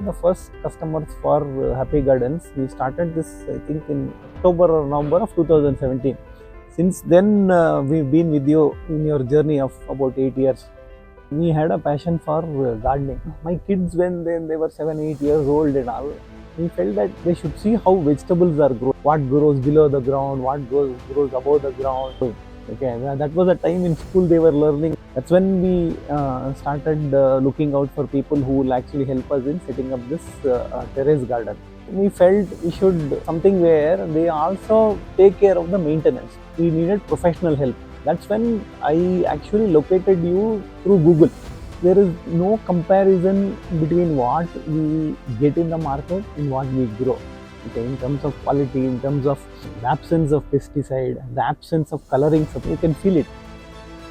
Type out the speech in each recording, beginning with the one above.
the first customers for Happy Gardens. We started this, I think, in October or November of 2017. Since then, we've been with you in your journey of about 8 years. We had a passion for gardening. My kids, when they were 7-8 years old and all, we felt that they should see how vegetables are grown, what grows below the ground, what grows above the ground. Okay, that was a time in school they were learning. That's when we started looking out for people who will actually help us in setting up this terrace garden. We felt we should something where they also take care of the maintenance. We needed professional help. That's when I actually located you through Google. There is no comparison between what we get in the market and what we grow. Okay, in terms of quality, in terms of the absence of pesticide, the absence of coloring, so you can feel it.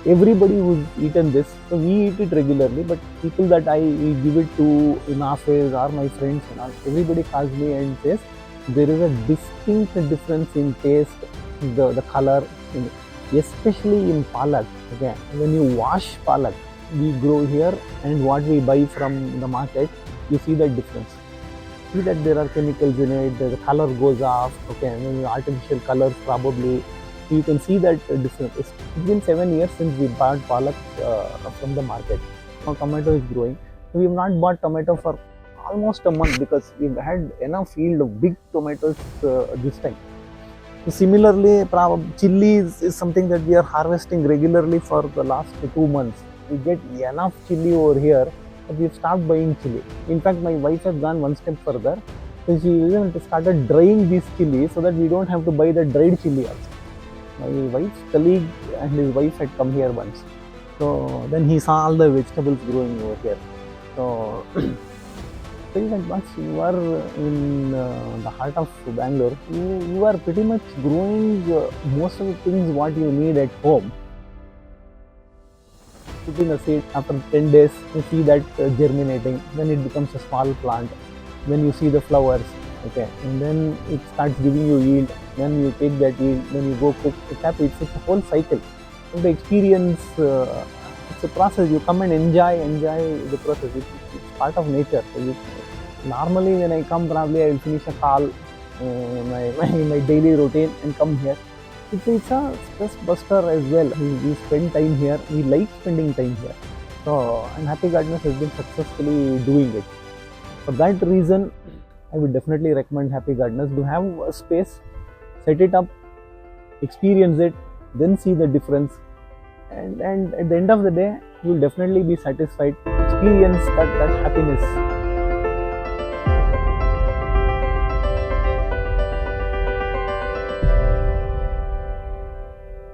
Everybody who's eaten this, so we eat it regularly, but people that I give it to in office or my friends and all, everybody calls me and says there is a distinct difference in taste, the color, especially in palak. Okay, when you wash palak, we grow here and what we buy from the market, you see that difference. See that there are chemicals in it, the color goes off, okay, and then artificial colors probably. You can see that difference. It's been 7 years since we bought palak from the market. Now tomato is growing. We have not bought tomato for almost a month because we've had enough field of big tomatoes this time. So similarly, chilies is something that we are harvesting regularly for the last 2 months. We get enough chili over here, but we've stopped buying chili. In fact, my wife has gone one step further. So she even started drying these chilies so that we don't have to buy the dried chili also. My wife's colleague and his wife had come here once. So then he saw all the vegetables growing over here. So feel that once you are in the heart of Bangalore, you are pretty much growing most of the things what you need at home. Putting a seed, after 10 days, you see that germinating, then it becomes a small plant. Then you see the flowers, okay, and then it starts giving you yield. Then you take that yield, then you go cook. It's a whole cycle. And the experience, it's a process. You come and enjoy the process. It's part of nature. So normally when I come, probably I will finish a call, my daily routine and come here. It's a stress buster as well. We spend time here. We like spending time here. So, and Happy Gardeners has been successfully doing it. For that reason, I would definitely recommend Happy Gardeners to have a space, set it up, experience it, then see the difference. And at the end of the day, you will definitely be satisfied. Experience that happiness.